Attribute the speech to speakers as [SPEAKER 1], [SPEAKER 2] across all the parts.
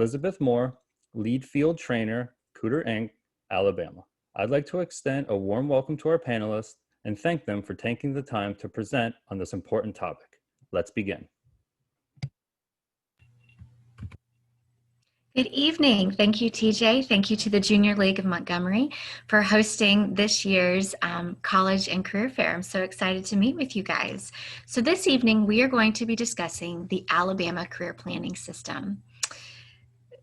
[SPEAKER 1] Elizabeth Moore, Lead Field Trainer, Kuder Inc., Alabama. I'd like to extend a warm welcome to our panelists and thank them for taking the time to present on this important topic. Let's begin.
[SPEAKER 2] Good evening. Thank you, TJ. Thank you to the Junior League of Montgomery for hosting this year's College and Career Fair. I'm so excited to meet with you guys. So this evening, we are going to be discussing the Alabama Career Planning System.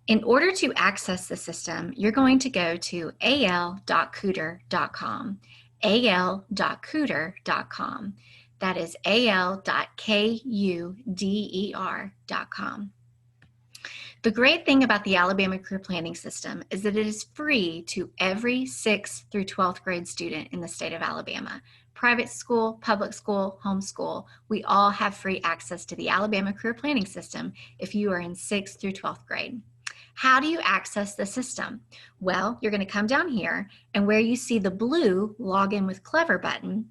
[SPEAKER 2] In order to access the system, you're going to go to al.kuder.com, al.kuder.com. That is al.kuder.com. The great thing about the Alabama Career Planning System is that it is free to every 6th through 12th grade student in the state of Alabama. Private school, public school, homeschool, we all have free access to the Alabama Career Planning System if you are in 6th through 12th grade. How do you access the system? Well, you're going to come down here, and where you see the blue Login with Clever button,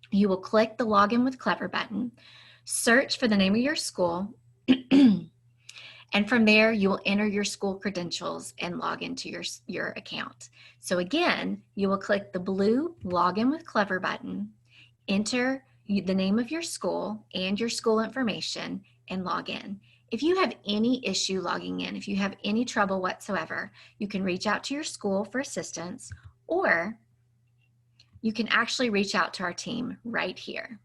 [SPEAKER 2] you will click the Login with Clever button, search for the name of your school, and from there, you will enter your school credentials and log into your account. So again, you will click the blue Login with Clever button, enter the name of your school and your school information, and log in. If you have any issue logging in, if you have any trouble whatsoever, you can reach out to your school for assistance, or you can actually reach out to our team right here.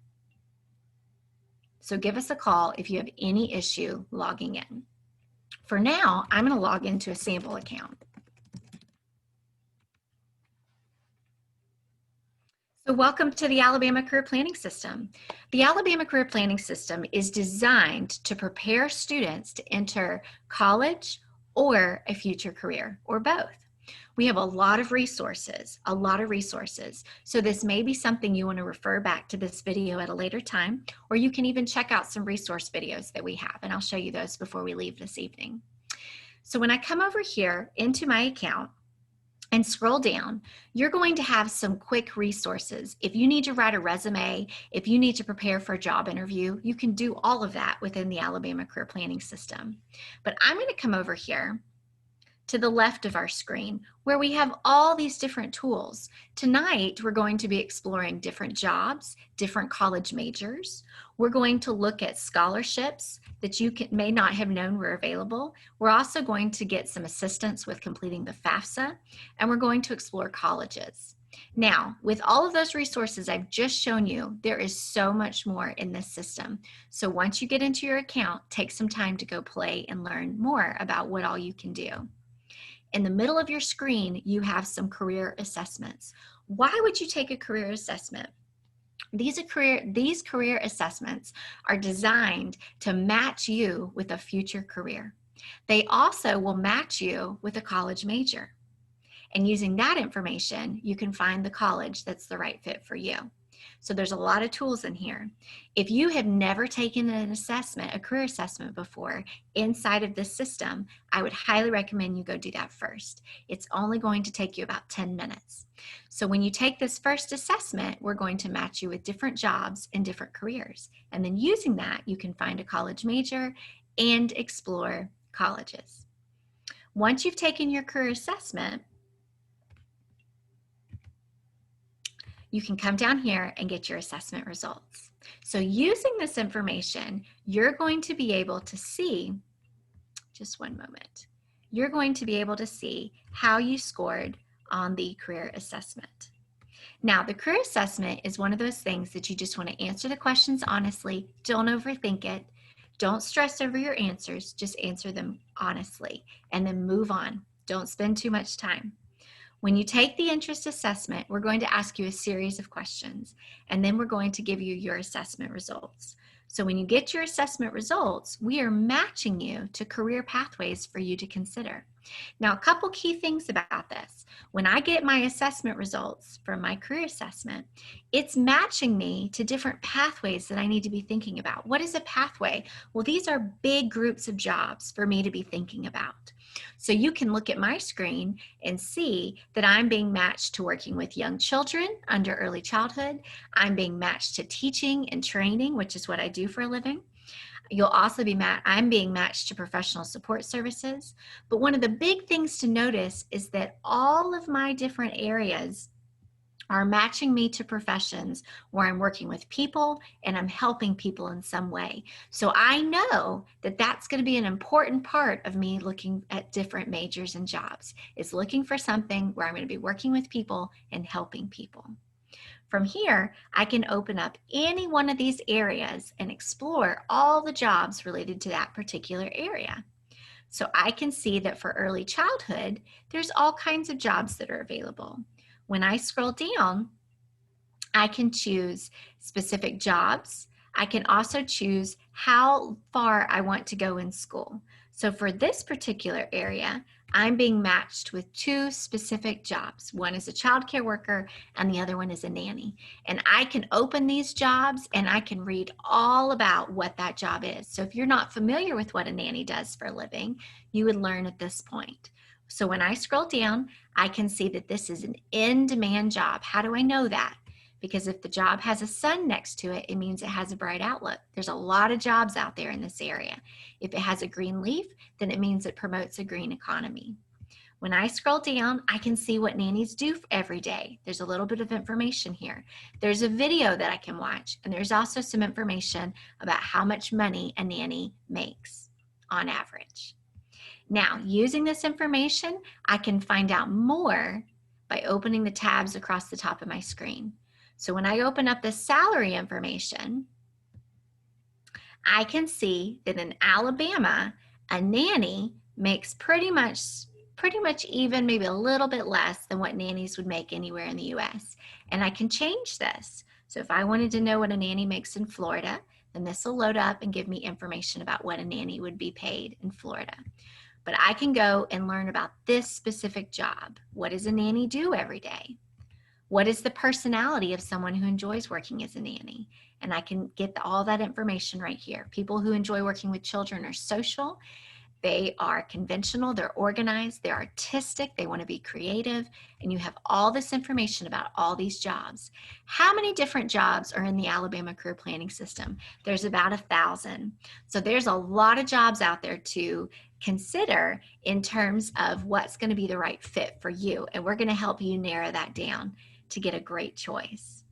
[SPEAKER 2] So give us a call if you have any issue logging in. For now, I'm going to log into a sample account. So welcome to the Alabama Career Planning System. The Alabama Career Planning System is designed to prepare students to enter college or a future career, or both. We have a lot of resources. So this may be something you want to refer back to this video at a later time, or you can even check out some resource videos that we have, and I'll show you those before we leave this evening. So when I come over here into my account and scroll down, you're going to have some quick resources. If you need to write a resume, if you need to prepare for a job interview, you can do all of that within the Alabama Career Planning System. But I'm going to come over here to the left of our screen where we have all these different tools. Tonight, we're going to be exploring different jobs, different college majors. We're going to look at scholarships that you may not have known were available. We're also going to get some assistance with completing the FAFSA, and we're going to explore colleges. Now, with all of those resources I've just shown you, there is so much more in this system. So once you get into your account, take some time to go play and learn more about what all you can do. In the middle of your screen, you have some career assessments. Why would you take a career assessment? These career assessments are designed to match you with a future career. They also will match you with a college major. And using that information, you can find the college that's the right fit for you. So there's a lot of tools in here. If you have never taken an assessment, a career assessment before inside of this system, I would highly recommend you go do that first. It's only going to take you about 10 minutes. So when you take this first assessment, we're going to match you with different jobs and different careers. And then using that, you can find a college major and explore colleges. Once you've taken your career assessment, you can come down here and get your assessment results. So using this information, you're going to be able to see, just one moment, you're going to be able to see how you scored on the career assessment. Now, the career assessment is one of those things that you just want to answer the questions honestly. Don't overthink it. Don't stress over your answers. Just answer them honestly and then move on. Don't spend too much time. When you take the interest assessment, we're going to ask you a series of questions, and then we're going to give you your assessment results. So when you get your assessment results, we are matching you to career pathways for you to consider. Now, a couple key things about this. When I get my assessment results from my career assessment, it's matching me to different pathways that I need to be thinking about. What is a pathway? Well, these are big groups of jobs for me to be thinking about. So you can look at my screen and see that I'm being matched to working with young children under early childhood. I'm being matched to teaching and training, which is what I do for a living. You'll also be I'm being matched to professional support services. But one of the big things to notice is that all of my different areas are matching me to professions where I'm working with people and I'm helping people in some way. So I know that that's going to be an important part of me looking at different majors and jobs, is looking for something where I'm going to be working with people and helping people. From here, I can open up any one of these areas and explore all the jobs related to that particular area. So I can see that for early childhood, there's all kinds of jobs that are available. When I scroll down, I can choose specific jobs. I can also choose how far I want to go in school. So for this particular area, I'm being matched with two specific jobs. One is a childcare worker and the other one is a nanny. And I can open these jobs and I can read all about what that job is. So if you're not familiar with what a nanny does for a living, you would learn at this point. So when I scroll down, I can see that this is an in-demand job. How do I know that? Because if the job has a sun next to it, it means it has a bright outlook. There's a lot of jobs out there in this area. If it has a green leaf, then it means it promotes a green economy. When I scroll down, I can see what nannies do every day. There's a little bit of information here. There's a video that I can watch, and there's also some information about how much money a nanny makes on average. Now, using this information, I can find out more by opening the tabs across the top of my screen. So when I open up the salary information, I can see that in Alabama, a nanny makes pretty much even, maybe a little bit less than what nannies would make anywhere in the US. And I can change this. So if I wanted to know what a nanny makes in Florida, then this will load up and give me information about what a nanny would be paid in Florida. But I can go and learn about this specific job. What does a nanny do every day? What is the personality of someone who enjoys working as a nanny? And I can get all that information right here. People who enjoy working with children are social. They are conventional, they're organized, they're artistic, they want to be creative, and you have all this information about all these jobs. How many different jobs are in the Alabama Career Planning System? There's about 1,000. So there's a lot of jobs out there to consider in terms of what's going to be the right fit for you, and we're going to help you narrow that down to get a great choice.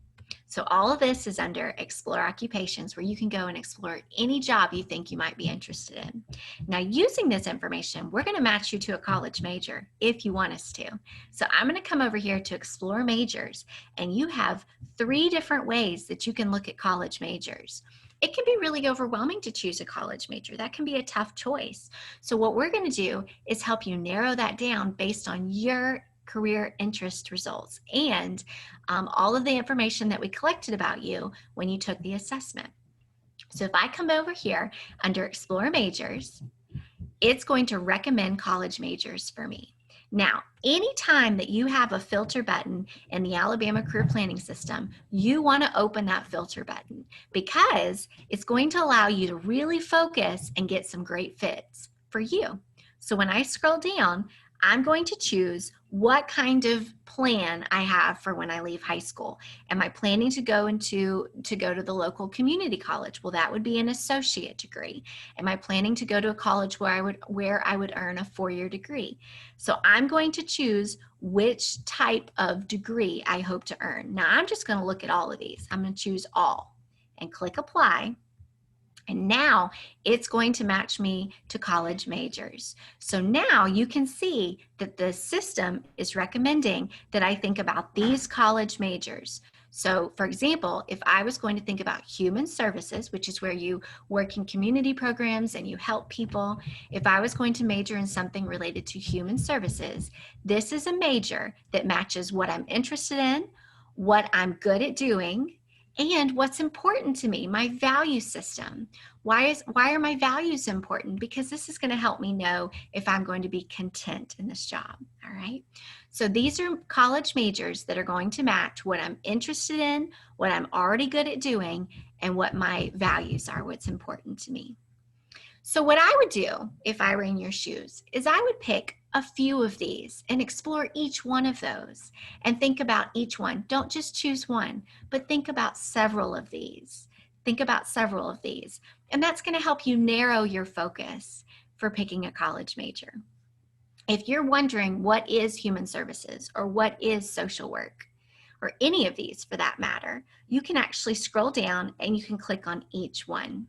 [SPEAKER 2] So all of this is under Explore Occupations, where you can go and explore any job you think you might be interested in. Now, using this information, we're going to match you to a college major if you want us to. So I'm going to come over here to Explore Majors, and you have 3 different ways that you can look at college majors. It can be really overwhelming to choose a college major. That can be a tough choice. So what we're going to do is help you narrow that down based on your career interest results and all of the information that we collected about you when you took the assessment. So if I come over here under Explore Majors, it's going to recommend college majors for me. Now, anytime that you have a filter button in the Alabama Career Planning System, you want to open that filter button because it's going to allow you to really focus and get some great fits for you. So when I scroll down, I'm going to choose what kind of plan I have for when I leave high school. Am I planning to go to the local community college? Well, that would be an associate degree. Am I planning to go to a college where I would earn a 4-year degree? So I'm going to choose which type of degree I hope to earn. Now I'm just going to look at all of these. I'm going to choose all and click apply. And now it's going to match me to college majors. So now you can see that the system is recommending that I think about these college majors. So for example, if I was going to think about human services, which is where you work in community programs and you help people, if I was going to major in something related to human services, this is a major that matches what I'm interested in, what I'm good at doing, and what's important to me, my value system. Why are my values important? Because this is going to help me know if I'm going to be content in this job, all right? So these are college majors that are going to match what I'm interested in, what I'm already good at doing, and what my values are, what's important to me. So what I would do if I were in your shoes is I would pick a few of these and explore each one of those and think about each one. Don't just choose one, but think about several of these. Think about several of these. And that's going to help you narrow your focus for picking a college major. If you're wondering what is human services or what is social work, or any of these for that matter, you can actually scroll down and you can click on each one.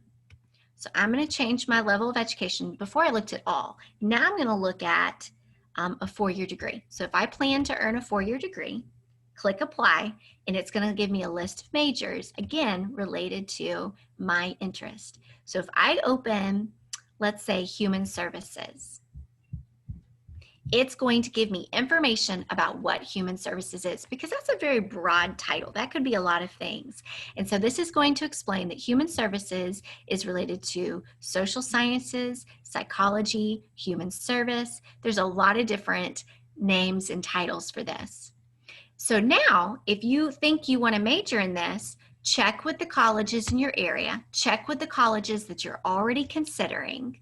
[SPEAKER 2] So I'm going to change my level of education. Before I looked at all, now I'm going to look at a 4-year degree. So if I plan to earn a 4-year degree, click apply, and it's going to give me a list of majors, again, related to my interest. So if I open, let's say, human services, it's going to give me information about what human services is, because that's a very broad title. That could be a lot of things. And so this is going to explain that human services is related to social sciences, psychology, human service. There's a lot of different names and titles for this. So now, if you think you want to major in this, check with the colleges in your area, check with the colleges that you're already considering,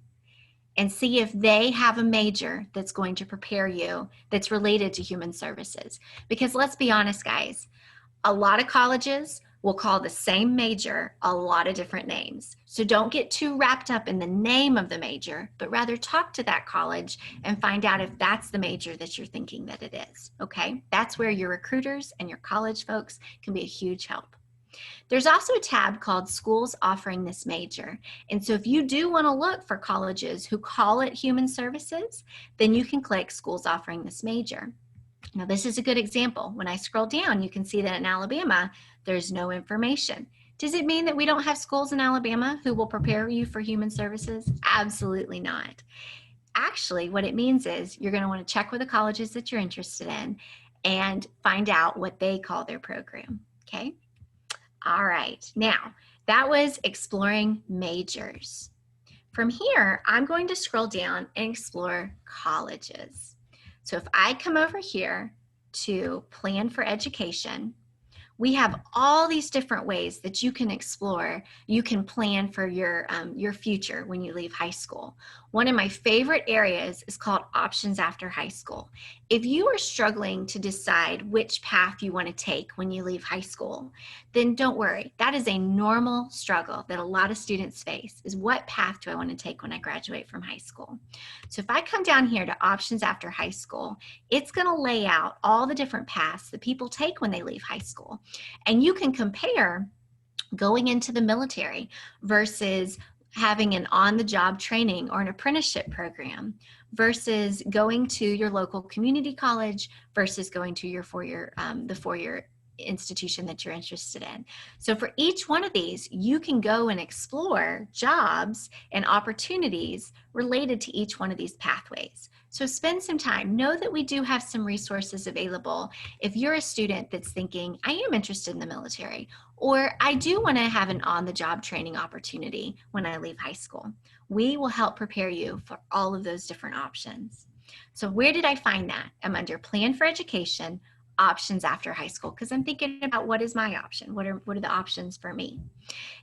[SPEAKER 2] and see if they have a major that's going to prepare you that's related to human services. Because let's be honest, guys, a lot of colleges will call the same major a lot of different names. So don't get too wrapped up in the name of the major, but rather talk to that college and find out if that's the major that you're thinking that it is, okay? That's where your recruiters and your college folks can be a huge help. There's also a tab called Schools Offering This Major. And so if you do want to look for colleges who call it human services, then you can click Schools Offering This Major. Now, this is a good example. When I scroll down, you can see that in Alabama, there's no information. Does it mean that we don't have schools in Alabama who will prepare you for human services? Absolutely not. Actually, what it means is you're going to want to check with the colleges that you're interested in and find out what they call their program, okay? All right, now that was exploring majors. From here, I'm going to scroll down and explore colleges. So if I come over here to Plan for Education, we have all these different ways that you can explore. You can plan for your future when you leave high school. One of my favorite areas is called Options After High School. If you are struggling to decide which path you want to take when you leave high school, then don't worry. That is a normal struggle that a lot of students face, is what path do I want to take when I graduate from high school? So if I come down here to Options After High School, it's going to lay out all the different paths that people take when they leave high school. And you can compare going into the military versus having an on-the-job training or an apprenticeship program versus going to your local community college versus going to your the four-year institution that you're interested in. So for each one of these, you can go and explore jobs and opportunities related to each one of these pathways. So spend some time. Know that we do have some resources available if you're a student that's thinking, I am interested in the military, or I do want to have an on-the-job training opportunity when I leave high school. We will help prepare you for all of those different options. So where did I find that? I'm under Plan for Education, Options After High School, because I'm thinking about what is my option? What are the options for me?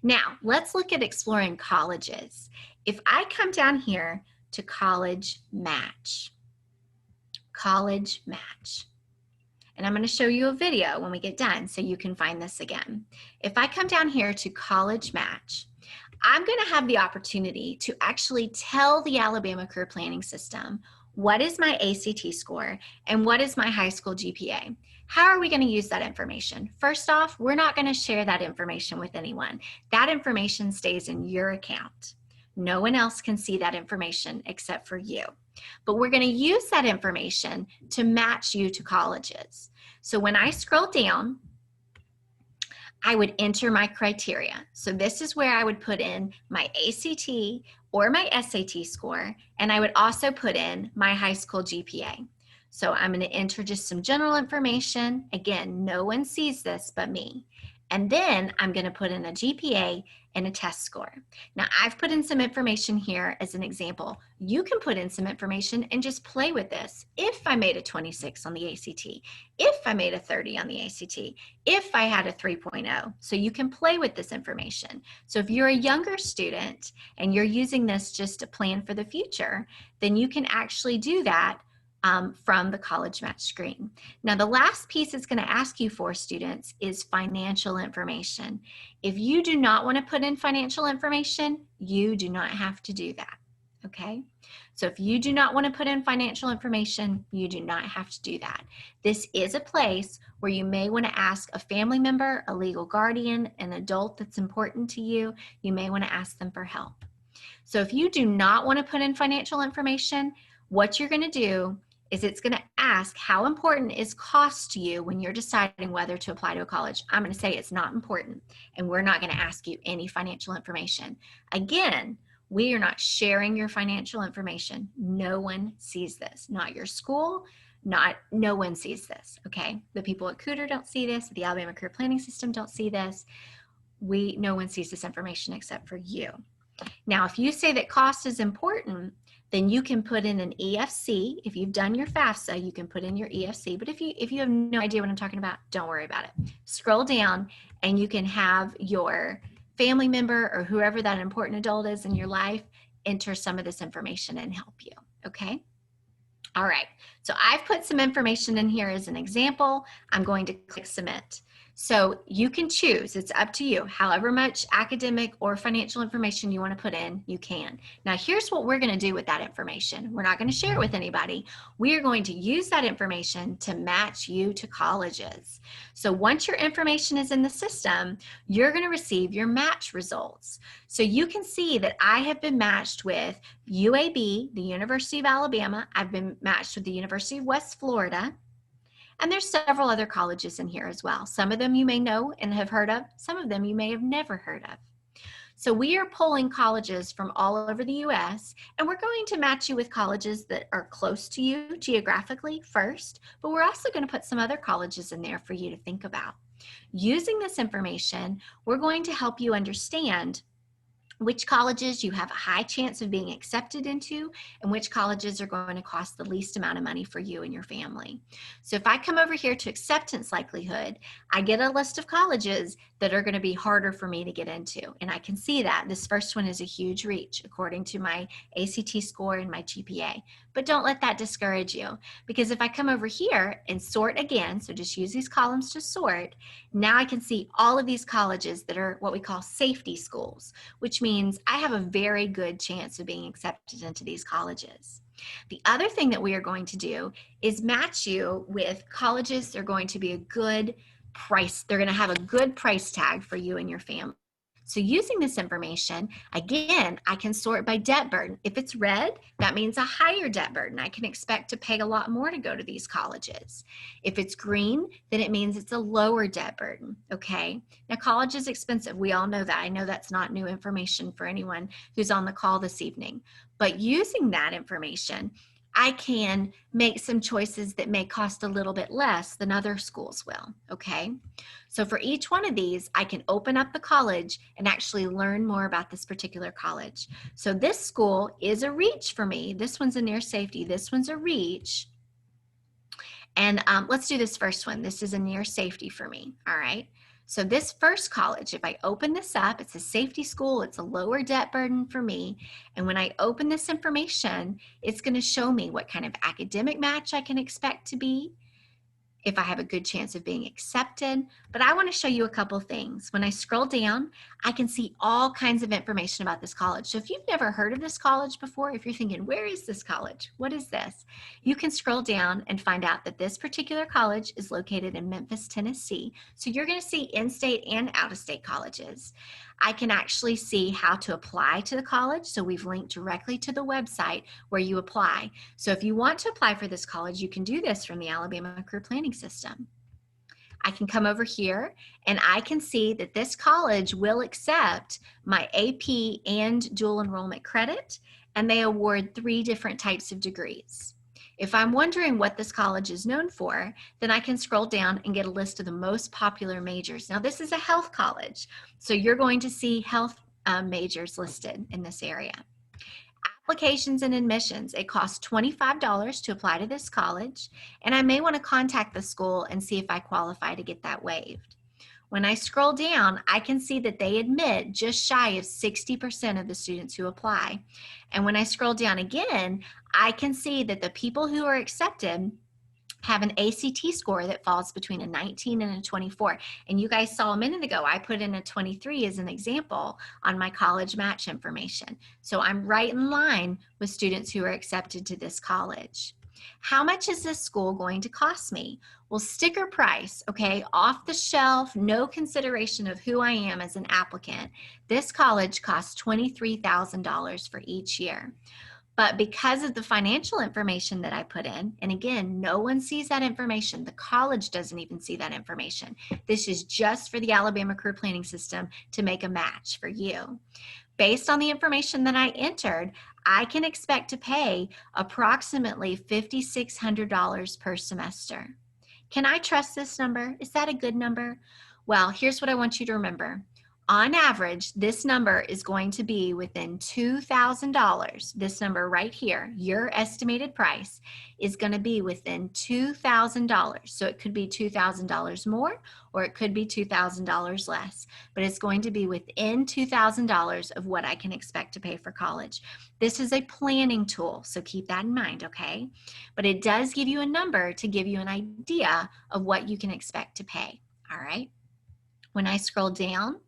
[SPEAKER 2] Now, let's look at exploring colleges. If I come down here to College Match, and I'm going to show you a video when we get done so you can find this again. If I come down here to College Match, I'm going to have the opportunity to actually tell the Alabama Career Planning System what is my ACT score and what is my high school GPA. How are we going to use that information? First off, we're not going to share that information with anyone. That information stays in your account. No one else can see that information except for you. But we're going to use that information to match you to colleges. So when I scroll down, I would enter my criteria. So this is where I would put in my ACT or my SAT score, and I would also put in my high school GPA. So I'm going to enter just some general information. Again, no one sees this but me. And then I'm going to put in a GPA and a test score. Now I've put in some information here as an example. You can put in some information and just play with this. If I made a 26 on the ACT, if I made a 30 on the ACT, if I had a 3.0, so you can play with this information. So if you're a younger student and you're using this just to plan for the future, then you can actually do that from the college match screen. Now, the last piece it's going to ask you for, students, is financial information. If you do not want to put in financial information, you do not have to do that. Okay? So if you do not want to put in financial information, you do not have to do that. This is a place where you may want to ask a family member, a legal guardian, an adult that's important to you. You may want to ask them for help. So if you do not want to put in financial information, what you're going to do is it's going to ask how important is cost to you when you're deciding whether to apply to a college. I'm going to say it's not important, and we're not going to ask you any financial information. Again, we are not sharing your financial information. No one sees this, not your school, no one sees this, okay? The people at Kuder don't see this, the Alabama Career Planning System don't see this. No one sees this information except for you. Now, if you say that cost is important, then you can put in an EFC. If you've done your FAFSA, you can put in your EFC. But if you have no idea what I'm talking about, don't worry about it. Scroll down and you can have your family member or whoever that important adult is in your life enter some of this information and help you, okay? All right, so I've put some information in here as an example. I'm going to click submit. So you can choose, it's up to you, however much academic or financial information you want to put in, you can. Now here's what we're going to do with that information. We're not going to share it with anybody. We are going to use that information to match you to colleges. So once your information is in the system, you're going to receive your match results. So you can see that I have been matched with UAB, the University of Alabama. I've been matched with the University of West Florida. And there's several other colleges in here as well. Some of them you may know and have heard of. Some of them you may have never heard of. So we are pulling colleges from all over the US, and we're going to match you with colleges that are close to you geographically first, but we're also going to put some other colleges in there for you to think about. Using this information, we're going to help you understand which colleges you have a high chance of being accepted into and which colleges are going to cost the least amount of money for you and your family. So if I come over here to acceptance likelihood, I get a list of colleges that are going to be harder for me to get into. And I can see that this first one is a huge reach according to my ACT score and my GPA. But don't let that discourage you, because if I come over here and sort again, so just use these columns to sort, now I can see all of these colleges that are what we call safety schools, which means I have a very good chance of being accepted into these colleges. The other thing that we are going to do is match you with colleges that are going to be a good price. They're going to have a good price tag for you and your family. So using this information, again, I can sort by debt burden. If it's red, that means a higher debt burden. I can expect to pay a lot more to go to these colleges. If it's green, then it means it's a lower debt burden, okay? Now, college is expensive. We all know that. I know that's not new information for anyone who's on the call this evening. But using that information, I can make some choices that may cost a little bit less than other schools will, okay? So for each one of these, I can open up the college and actually learn more about this particular college. So this school is a reach for me. This one's a near safety. This one's a reach. And let's do this first one. This is a near safety for me, all right? So this first college, if I open this up, it's a safety school, it's a lower debt burden for me. And when I open this information, it's going to show me what kind of academic match I can expect to be, if I have a good chance of being accepted. But I want to show you a couple things. When I scroll down, I can see all kinds of information about this college. So if you've never heard of this college before, if you're thinking, where is this college? What is this? You can scroll down and find out that this particular college is located in Memphis, Tennessee. So you're going to see in-state and out-of-state colleges. I can actually see how to apply to the college. So we've linked directly to the website where you apply. So if you want to apply for this college, you can do this from the Alabama Career Planning System. I can come over here and I can see that this college will accept my AP and dual enrollment credit, and they award 3 different types of degrees. If I'm wondering what this college is known for, then I can scroll down and get a list of the most popular majors. Now, this is a health college, so you're going to see health majors listed in this area. Applications and admissions, it costs $25 to apply to this college, and I may want to contact the school and see if I qualify to get that waived. When I scroll down, I can see that they admit just shy of 60% of the students who apply. And when I scroll down again, I can see that the people who are accepted have an ACT score that falls between a 19 and a 24. And you guys saw a minute ago, I put in a 23 as an example on my college match information. So I'm right in line with students who are accepted to this college. How much is this school going to cost me? Well, sticker price, okay, off the shelf, no consideration of who I am as an applicant. This college costs $23,000 for each year. But because of the financial information that I put in, and again, no one sees that information. The college doesn't even see that information. This is just for the Alabama Career Planning System to make a match for you. Based on the information that I entered, I can expect to pay approximately $5,600 per semester. Can I trust this number? Is that a good number? Well, here's what I want you to remember. On average, this number is going to be within $2,000. This number right here, your estimated price, is going to be within $2,000. So it could be $2,000 more, or it could be $2,000 less, but it's going to be within $2,000 of what I can expect to pay for college. This is a planning tool, so keep that in mind, okay? But it does give you a number to give you an idea of what you can expect to pay, all right? When I scroll down,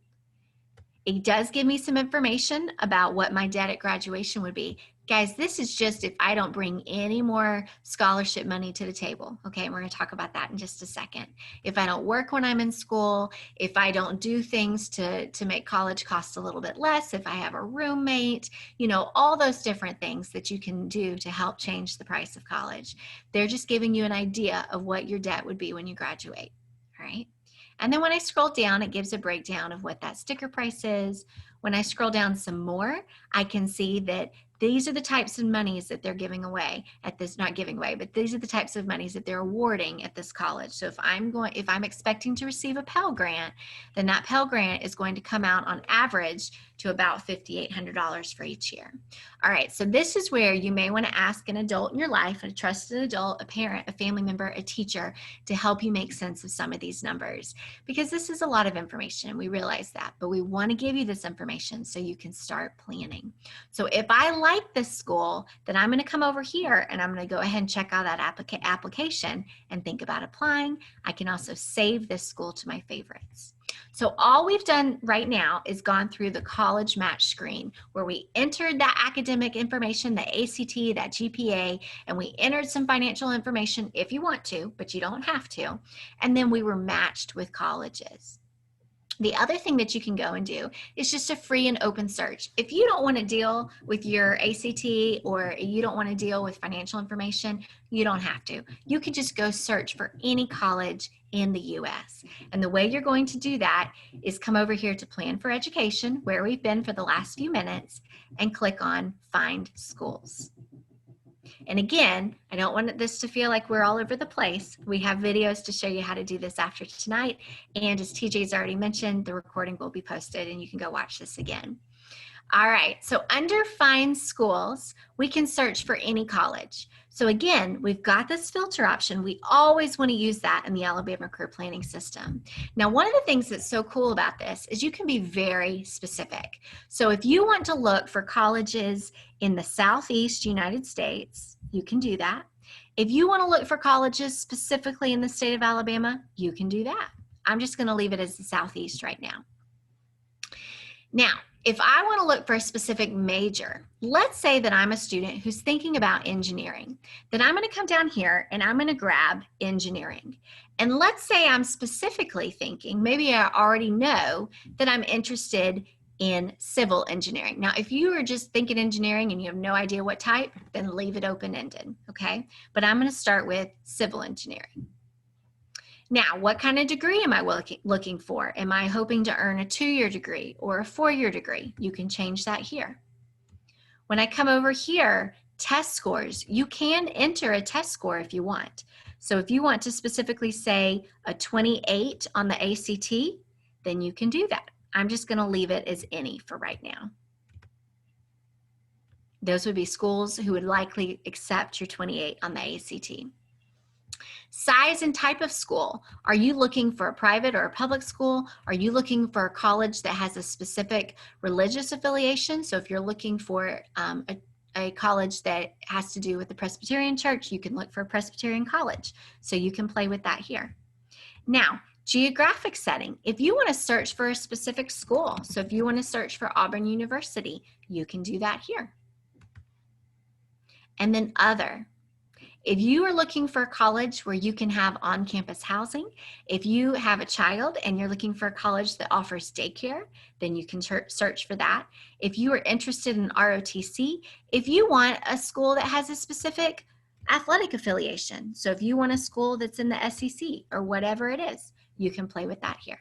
[SPEAKER 2] it does give me some information about what my debt at graduation would be. Guys, this is just if I don't bring any more scholarship money to the table, okay? And we're gonna talk about that in just a second. If I don't work when I'm in school, if I don't do things to make college cost a little bit less, if I have a roommate, you know, all those different things that you can do to help change the price of college. They're just giving you an idea of what your debt would be when you graduate, all right? And then when I scroll down, it gives a breakdown of what that sticker price is. When I scroll down some more, I can see that these are the types of monies that they're giving away at this, not giving away, but these are the types of monies that they're awarding at this college. So if I'm expecting to receive a Pell Grant, then that Pell Grant is going to come out on average to about $5,800 for each year. All right, so this is where you may want to ask an adult in your life, a trusted adult, a parent, a family member, a teacher, to help you make sense of some of these numbers, because this is a lot of information and we realize that, but we want to give you this information so you can start planning. So if I like this school, then I'm going to come over here and I'm going to go ahead and check out that application and think about applying. I can also save this school to my favorites. So all we've done right now is gone through the college match screen where we entered that academic information, the ACT, that GPA, and we entered some financial information if you want to, but you don't have to. And then we were matched with colleges. The other thing that you can go and do is just a free and open search. If you don't want to deal with your ACT or you don't want to deal with financial information, you don't have to. You could just go search for any college in the US. And the way you're going to do that is come over here to Plan for Education, where we've been for the last few minutes, and click on Find Schools. And again, I don't want this to feel like we're all over the place. We have videos to show you how to do this after tonight. And as TJ's already mentioned, the recording will be posted and you can go watch this again. All right, so under Find Schools, we can search for any college. So again, we've got this filter option. We always want to use that in the Alabama Career Planning System. Now, one of the things that's so cool about this is you can be very specific. So if you want to look for colleges in the Southeast United States, you can do that. If you want to look for colleges specifically in the state of Alabama, you can do that. I'm just going to leave it as the Southeast right now. Now, if I want to look for a specific major, let's say that I'm a student who's thinking about engineering, then I'm going to come down here and I'm going to grab engineering. And let's say I'm specifically thinking, maybe I already know that I'm interested in civil engineering. Now, if you are just thinking engineering and you have no idea what type, then leave it open-ended, okay? But I'm going to start with civil engineering. Now, what kind of degree am I looking for? Am I hoping to earn a 2-year degree or a 4-year degree? You can change that here. When I come over here, test scores, you can enter a test score if you want. So if you want to specifically say a 28 on the ACT, then you can do that. I'm just going to leave it as any for right now. Those would be schools who would likely accept your 28 on the ACT. Size and type of school. Are you looking for a private or a public school? Are you looking for a college that has a specific religious affiliation? So if you're looking for a college that has to do with the Presbyterian Church, you can look for a Presbyterian college. So you can play with that here. Now, geographic setting. If you want to search for a specific school, so if you want to search for Auburn University, you can do that here. And then other. If you are looking for a college where you can have on-campus housing, if you have a child and you're looking for a college that offers daycare, then you can search for that. If you are interested in ROTC, if you want a school that has a specific athletic affiliation, so if you want a school that's in the SEC or whatever it is, you can play with that here.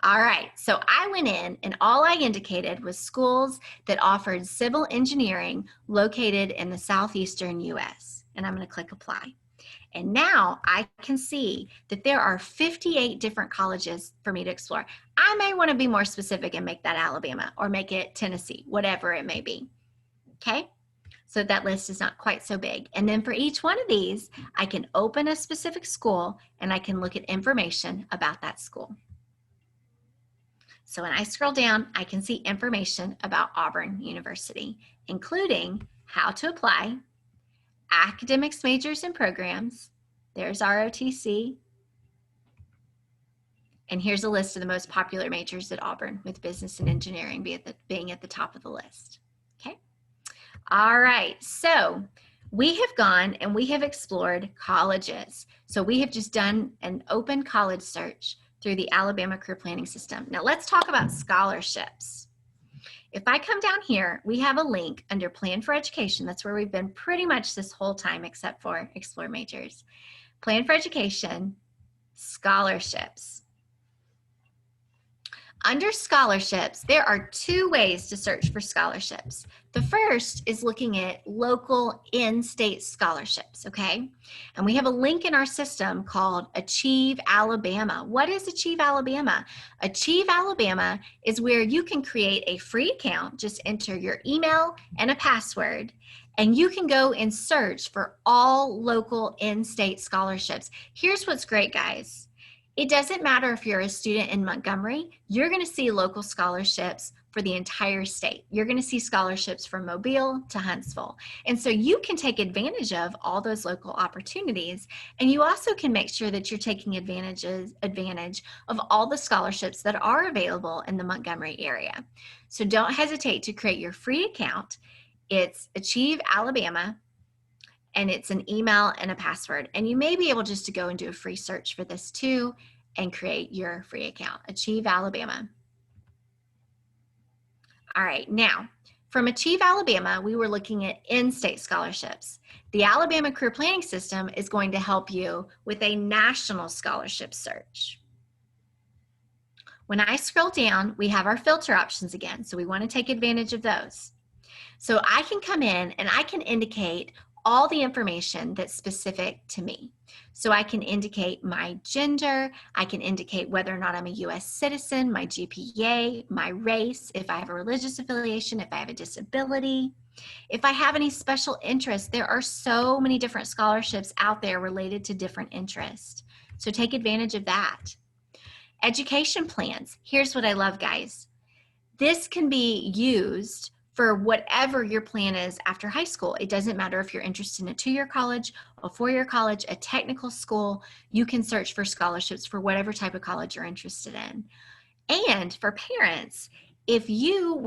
[SPEAKER 2] All right, so I went in and all I indicated was schools that offered civil engineering located in the southeastern US. And I'm going to click apply. And now I can see that there are 58 different colleges for me to explore. I may want to be more specific and make that Alabama or make it Tennessee, whatever it may be. Okay, so that list is not quite so big. And then for each one of these, I can open a specific school and I can look at information about that school. So when I scroll down, I can see information about Auburn University, including how to apply, academics, majors, and programs. There's ROTC. And here's a list of the most popular majors at Auburn, with business and engineering being at the top of the list. Okay. All right. So we have gone and we have explored colleges. So we have just done an open college search through the Alabama Career Planning System. Now let's talk about scholarships. If I come down here, we have a link under Plan for Education. That's where we've been pretty much this whole time except for Explore Majors. Plan for Education, scholarships. Under scholarships, there are two ways to search for scholarships. The first is looking at local in-state scholarships, okay? And we have a link in our system called Achieve Alabama. What is Achieve Alabama? Achieve Alabama is where you can create a free account. Just enter your email and a password, and you can go and search for all local in-state scholarships. Here's what's great, guys. It doesn't matter if you're a student in Montgomery, you're going to see local scholarships for the entire state. You're going to see scholarships from Mobile to Huntsville. And so you can take advantage of all those local opportunities. And you also can make sure that you're taking advantage of all the scholarships that are available in the Montgomery area. So don't hesitate to create your free account. It's Achieve Alabama. And it's an email and a password. And you may be able just to go and do a free search for this too and create your free account. Achieve Alabama. All right, now from Achieve Alabama, we were looking at in-state scholarships. The Alabama Career Planning System is going to help you with a national scholarship search. When I scroll down, we have our filter options again. So we want to take advantage of those. So I can come in and I can indicate all the information that's specific to me. So I can indicate my gender, I can indicate whether or not I'm a US citizen, my GPA, my race, if I have a religious affiliation, if I have a disability, if I have any special interests. There are so many different scholarships out there related to different interests. So take advantage of that. Education plans. Here's what I love, guys. This can be used for whatever your plan is after high school. It doesn't matter if you're interested in a 2-year college, a 4-year college, a technical school. You can search for scholarships for whatever type of college you're interested in. And for parents, if you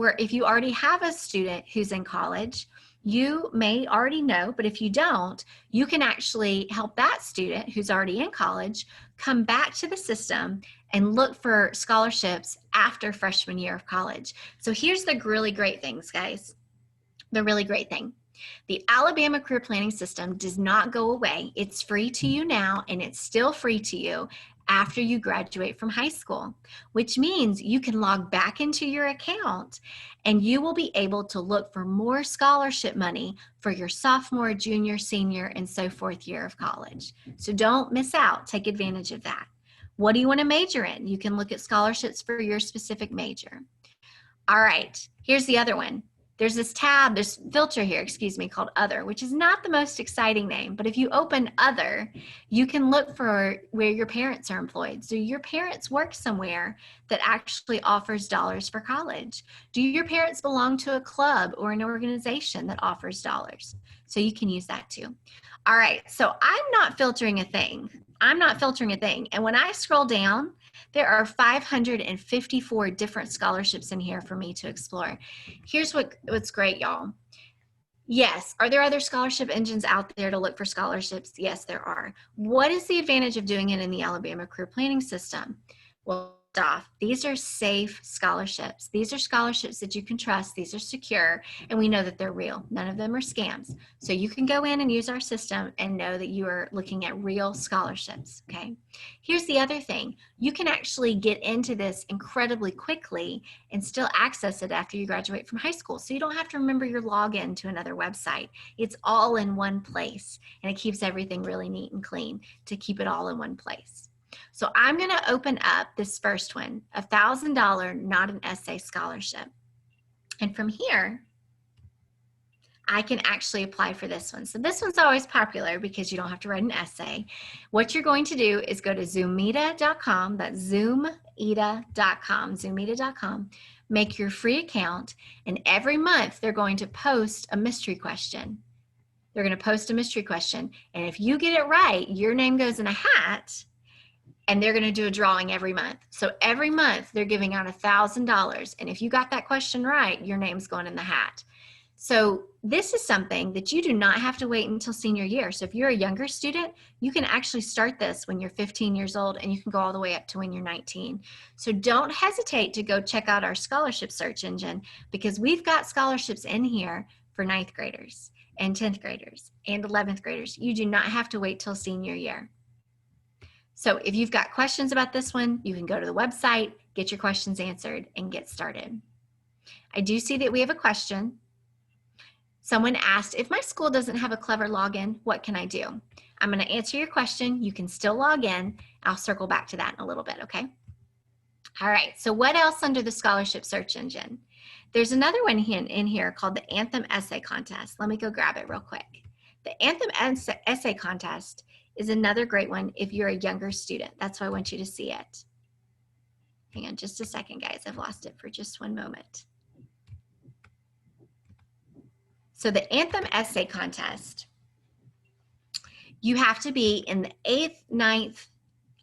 [SPEAKER 2] already have a student who's in college, you may already know, but if you don't, you can actually help that student who's already in college come back to the system and look for scholarships after freshman year of college. So here's the really great things, guys. The really great thing. The Alabama Career Planning System does not go away. It's free to you now, and it's still free to you after you graduate from high school, which means you can log back into your account and you will be able to look for more scholarship money for your sophomore, junior, senior, and so forth year of college. So don't miss out. Take advantage of that. What do you want to major in? You can look at scholarships for your specific major. All right, here's the other one. there's this tab, this filter here, excuse me, called Other, which is not the most exciting name, but if you open Other, you can look for where your parents are employed. Do your parents work somewhere that actually offers dollars for college? Do your parents belong to a club or an organization that offers dollars? So you can use that too. All right, so I'm not filtering a thing. I'm not filtering a thing. And when I scroll down, there are 554 different scholarships in here for me to explore. Here's what's great, y'all. Yes, are there other scholarship engines out there to look for scholarships? Yes, there are. What is the advantage of doing it in the Alabama Career Planning System? Well, these are safe scholarships. These are scholarships that you can trust. These are secure, and we know that they're real. None of them are scams. So you can go in and use our system and know that you are looking at real scholarships, okay? Here's the other thing. You can actually get into this incredibly quickly and still access it after you graduate from high school. So you don't have to remember your login to another website. It's all in one place, and it keeps everything really neat and clean to keep it all in one place. So I'm going to open up this first one, $1,000 Not an Essay Scholarship. And from here, I can actually apply for this one. So this one's always popular because you don't have to write an essay. What you're going to do is go to Zoomeda.com, that's Zoomeda.com, make your free account, and every month they're going to post a mystery question. They're going to post a mystery question, and if you get it right, your name goes in a hat, and they're going to do a drawing every month. So every month they're giving out $1,000. And if you got that question right, your name's going in the hat. So this is something that you do not have to wait until senior year. So if you're a younger student, you can actually start this when you're 15 years old, and you can go all the way up to when you're 19. So don't hesitate to go check out our scholarship search engine, because we've got scholarships in here for 9th graders and 10th graders and 11th graders. You do not have to wait till senior year. So if you've got questions about this one, you can go to the website, get your questions answered, and get started. I do see that we have a question. Someone asked, if my school doesn't have a clever login, what can I do? I'm going to answer your question. You can still log in. I'll circle back to that in a little bit, okay? All right, so what else under the scholarship search engine? There's another one in here called the Anthem Essay Contest. Let me go grab it real quick. The Anthem Essay Contest is another great one if you're a younger student. That's why I want you to see it. Hang on just a second, guys. I've lost it for just one moment. So the Anthem Essay Contest, you have to be in the 8th, 9th,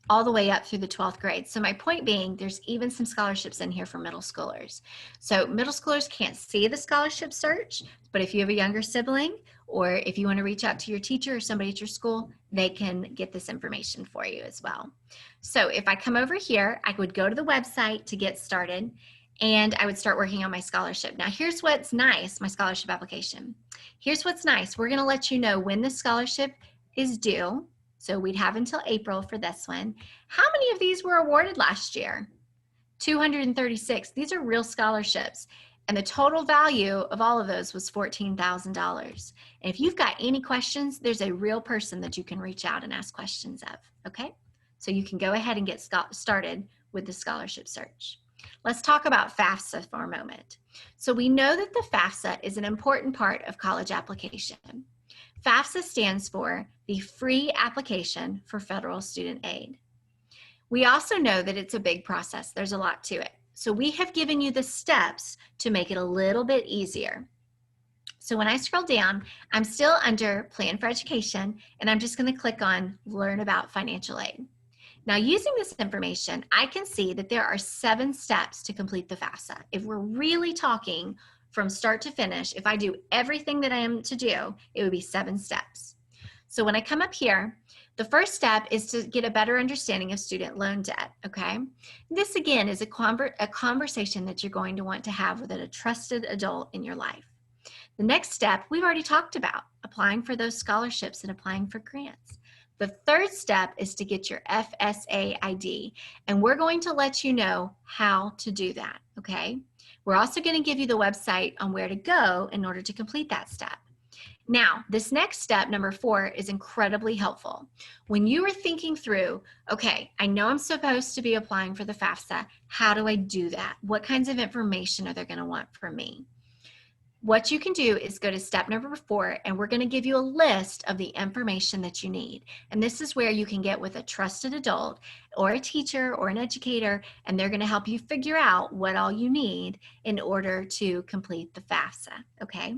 [SPEAKER 2] all the way up through the 12th grade. So my point being, there's even some scholarships in here for middle schoolers. So middle schoolers can't see the scholarship search, but if you have a younger sibling, or if you want to reach out to your teacher or somebody at your school, they can get this information for you as well. So if I come over here, I would go to the website to get started, and I would start working on my scholarship. Now here's what's nice, my scholarship application. Here's what's nice. We're going to let you know when the scholarship is due. So we'd have until April for this one. How many of these were awarded last year? 236. These are real scholarships. And the total value of all of those was $14,000. And if you've got any questions, there's a real person that you can reach out and ask questions of, okay? So you can go ahead and get started with the scholarship search. Let's talk about FAFSA for a moment. So we know that the FAFSA is an important part of college application. FAFSA stands for the Free Application for Federal Student Aid. We also know that it's a big process. There's a lot to it. So we have given you the steps to make it a little bit easier. So when I scroll down, I'm still under Plan for Education, and I'm just going to click on Learn About Financial Aid. Now, using this information, I can see that there are 7 steps to complete the FAFSA. If we're really talking from start to finish, if I do everything that I am to do, it would be 7 steps. So when I come up here, the first step is to get a better understanding of student loan debt, okay? This, again, is a conversation that you're going to want to have with a trusted adult in your life. The next step, we've already talked about, applying for those scholarships and applying for grants. The third step is to get your FSA ID, and we're going to let you know how to do that, okay? We're also going to give you the website on where to go in order to complete that step. Now, this next step, number 4, is incredibly helpful. When you are thinking through, okay, I know I'm supposed to be applying for the FAFSA. How do I do that? What kinds of information are they going to want from me? what you can do is go to step number 4, and we're going to give you a list of the information that you need. And this is where you can get with a trusted adult or a teacher or an educator, and they're going to help you figure out what all you need in order to complete the FAFSA, okay?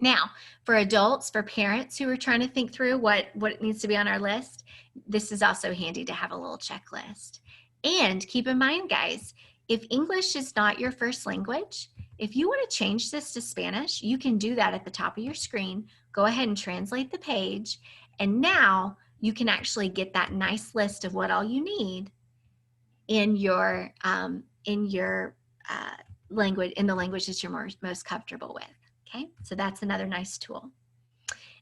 [SPEAKER 2] Now, for adults, for parents who are trying to think through what needs to be on our list, this is also handy to have a little checklist. And keep in mind, guys, if English is not your first language, if you want to change this to Spanish, you can do that at the top of your screen. Go ahead and translate the page. And now you can actually get that nice list of what all you need in your language, in the language that you're most comfortable with. Okay, so that's another nice tool.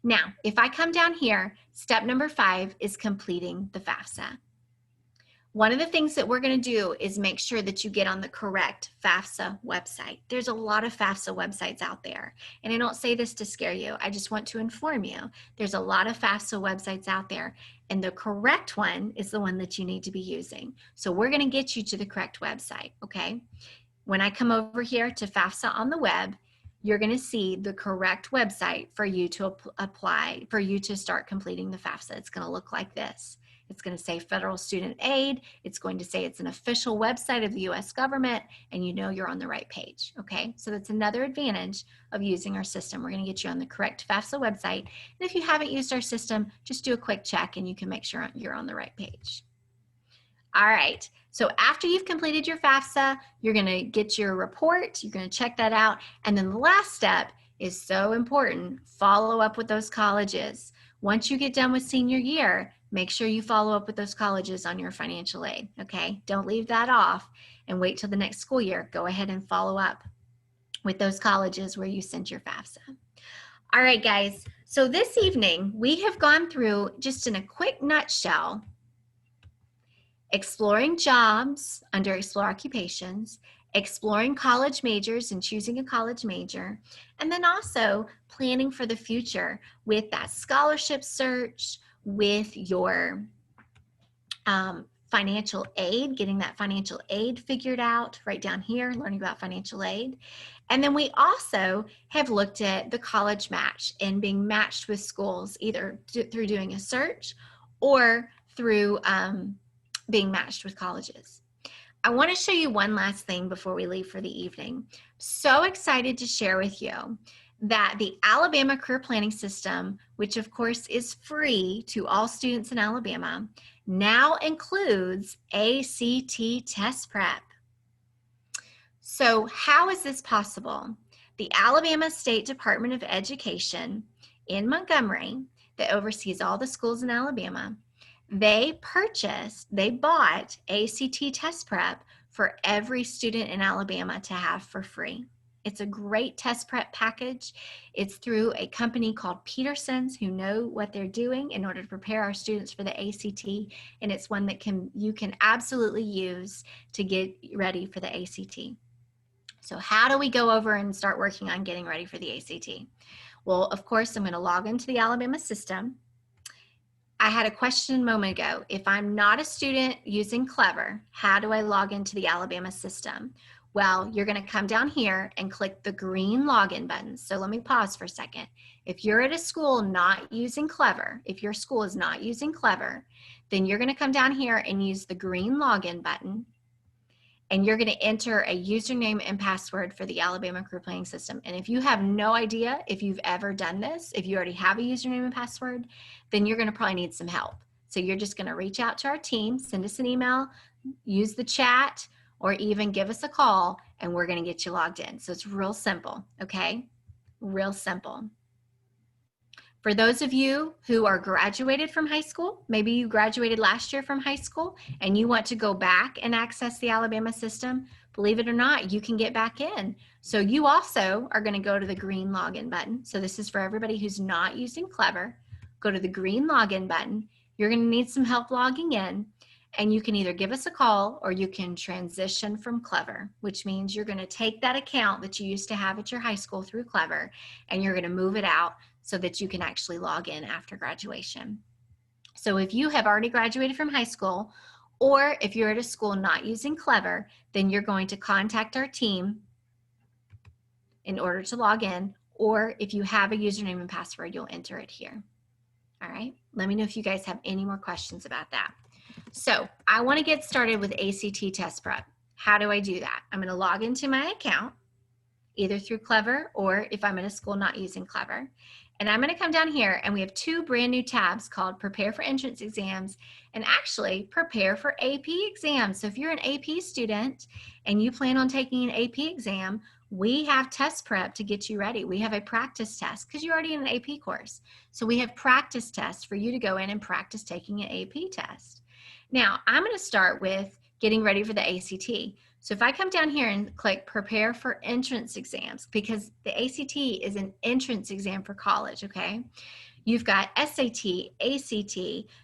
[SPEAKER 2] Now, if I come down here, step number 5 is completing the FAFSA. One of the things that we're going to do is make sure that you get on the correct FAFSA website. There's a lot of FAFSA websites out there, and I don't say this to scare you. I just want to inform you. There's a lot of FAFSA websites out there, and the correct one is the one that you need to be using. So we're going to get you to the correct website, okay? When I come over here to FAFSA on the web, you're going to see the correct website for you to apply, for you to start completing the FAFSA. It's going to look like this. It's going to say Federal Student Aid. It's going to say it's an official website of the U.S. government, and you know you're on the right page, okay? So that's another advantage of using our system. We're going to get you on the correct FAFSA website. And if you haven't used our system, just do a quick check and you can make sure you're on the right page. All right, so after you've completed your FAFSA, you're going to get your report. You're going to check that out. And then the last step is so important. Follow up with those colleges. Once you get done with senior year, make sure you follow up with those colleges on your financial aid, okay? Don't leave that off and wait till the next school year. Go ahead and follow up with those colleges where you sent your FAFSA. All right, guys, so this evening we have gone through, just in a quick nutshell, exploring jobs under Explore Occupations, exploring college majors and choosing a college major, and then also planning for the future with that scholarship search, with your financial aid, getting that financial aid figured out right down here, learning about financial aid. And then we also have looked at the college match and being matched with schools, either through doing a search or through being matched with colleges. I want to show you one last thing before we leave for the evening. So excited to share with you that the Alabama Career Planning System, which of course is free to all students in Alabama, now includes ACT test prep. So how is this possible? The Alabama State Department of Education in Montgomery, that oversees all the schools in Alabama, they bought ACT test prep for every student in Alabama to have for free. It's a great test prep package. It's through a company called Peterson's, who know what they're doing in order to prepare our students for the ACT, and it's one that you can absolutely use to get ready for the ACT. So how do we go over and start working on getting ready for the ACT? Well, of course, I'm going to log into the Alabama system. I had a question a moment ago. If I'm not a student using Clever, how do I log into the Alabama system? Well, you're going to come down here and click the green login button. So let me pause for a second. If you're at a school not using Clever, if your school is not using Clever, then you're going to come down here and use the green login button. And you're going to enter a username and password for the Alabama Career Planning System. And if you have no idea if you've ever done this, if you already have a username and password, then you're going to probably need some help. So you're just going to reach out to our team, send us an email, use the chat, or even give us a call, and we're going to get you logged in. So it's real simple, okay? Real simple. For those of you who are graduated from high school, maybe you graduated last year from high school and you want to go back and access the Alabama system, believe it or not, you can get back in. So you also are going to go to the green login button. So this is for everybody who's not using Clever. Go to the green login button. You're going to need some help logging in, and you can either give us a call or you can transition from Clever, which means you're going to take that account that you used to have at your high school through Clever and you're going to move it out so that you can actually log in after graduation. So if you have already graduated from high school, or if you're at a school not using Clever, then you're going to contact our team in order to log in, or if you have a username and password, you'll enter it here. All right, let me know if you guys have any more questions about that. So I want to get started with ACT test prep. How do I do that? I'm going to log into my account, either through Clever or if I'm in a school not using Clever. And I'm going to come down here and we have two brand new tabs called Prepare for Entrance Exams and actually Prepare for AP Exams. So if you're an AP student and you plan on taking an AP exam, we have test prep to get you ready. We have a practice test because you're already in an AP course. So we have practice tests for you to go in and practice taking an AP test. Now, I'm going to start with getting ready for the ACT. So if I come down here and click Prepare for Entrance Exams, because the ACT is an entrance exam for college, okay? You've got SAT, ACT.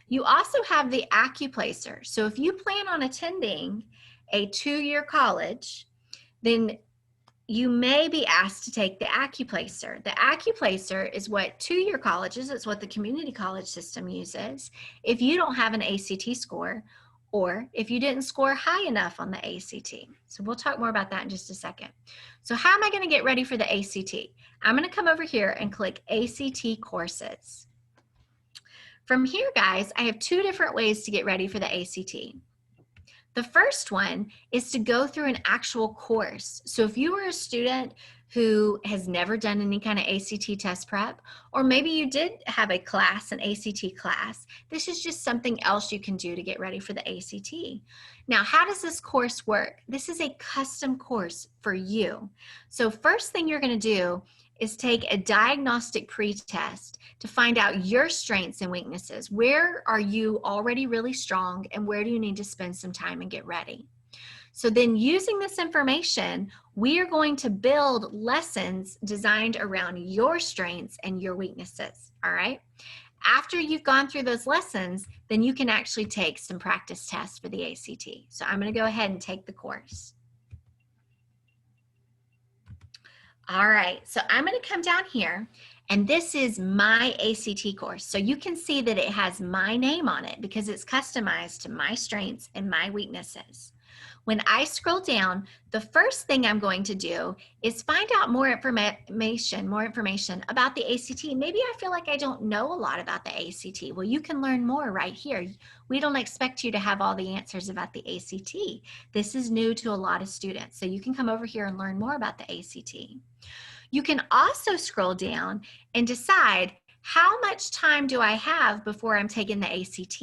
[SPEAKER 2] You also have the ACCUPLACER. So if you plan on attending a 2-year college, then you may be asked to take the ACCUPLACER. The ACCUPLACER is what 2-year colleges, it's what the community college system uses if you don't have an ACT score or if you didn't score high enough on the ACT. So we'll talk more about that in just a second. So how am I going to get ready for the ACT? I'm going to come over here and click ACT courses. From here, guys, I have 2 different ways to get ready for the ACT. The first one is to go through an actual course. So if you are a student who has never done any kind of ACT test prep, or maybe you did have a class, an ACT class, this is just something else you can do to get ready for the ACT. Now, how does this course work? This is a custom course for you. So first thing you're going to do is take a diagnostic pre-test to find out your strengths and weaknesses. Where are you already really strong and where do you need to spend some time and get ready? So then using this information, we are going to build lessons designed around your strengths and your weaknesses, all right? After you've gone through those lessons, then you can actually take some practice tests for the ACT. So I'm gonna go ahead and take the course. All right, so I'm going to come down here, and this is my ACT course. So you can see that it has my name on it because it's customized to my strengths and my weaknesses. When I scroll down, the first thing I'm going to do is find out more information about the ACT. Maybe I feel like I don't know a lot about the ACT. Well, you can learn more right here. We don't expect you to have all the answers about the ACT. This is new to a lot of students. So you can come over here and learn more about the ACT. You can also scroll down and decide how much time do I have before I'm taking the ACT.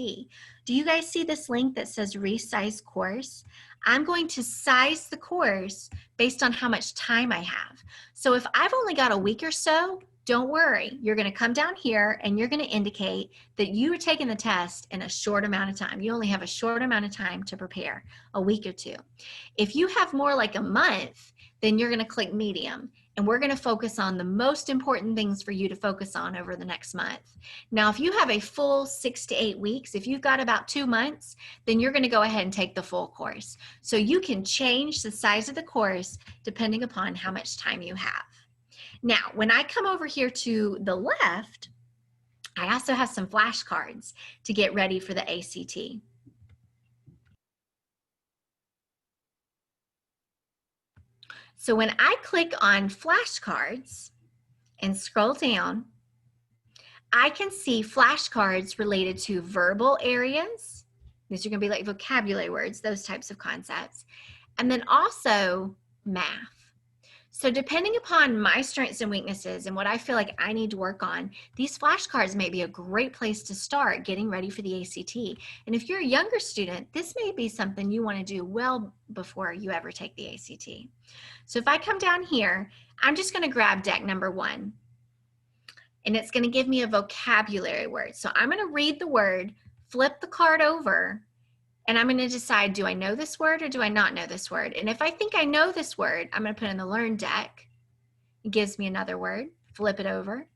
[SPEAKER 2] Do you guys see this link that says resize course? I'm going to size the course based on how much time I have. So if I've only got a week or so, don't worry. You're going to come down here and you're going to indicate that you are taking the test in a short amount of time. You only have a short amount of time to prepare, a week or 2. If you have more like a month, then you're going to click medium. And we're going to focus on the most important things for you to focus on over the next month. Now, if you have a full 6 to 8 weeks, if you've got about 2 months, then you're going to go ahead and take the full course. So you can change the size of the course depending upon how much time you have. Now, when I come over here to the left, I also have some flashcards to get ready for the ACT. So when I click on flashcards and scroll down, I can see flashcards related to verbal areas. These are going to be like vocabulary words, those types of concepts. And then also math. So depending upon my strengths and weaknesses and what I feel like I need to work on, these flashcards may be a great place to start getting ready for the ACT. And if you're a younger student, this may be something you want to do well before you ever take the ACT. So if I come down here, I'm just going to grab deck number 1. And it's going to give me a vocabulary word. So I'm going to read the word, flip the card over, and I'm going to decide, do I know this word or do I not know this word? And if I think I know this word, I'm going to put it in the Learn deck. It gives me another word, flip it over.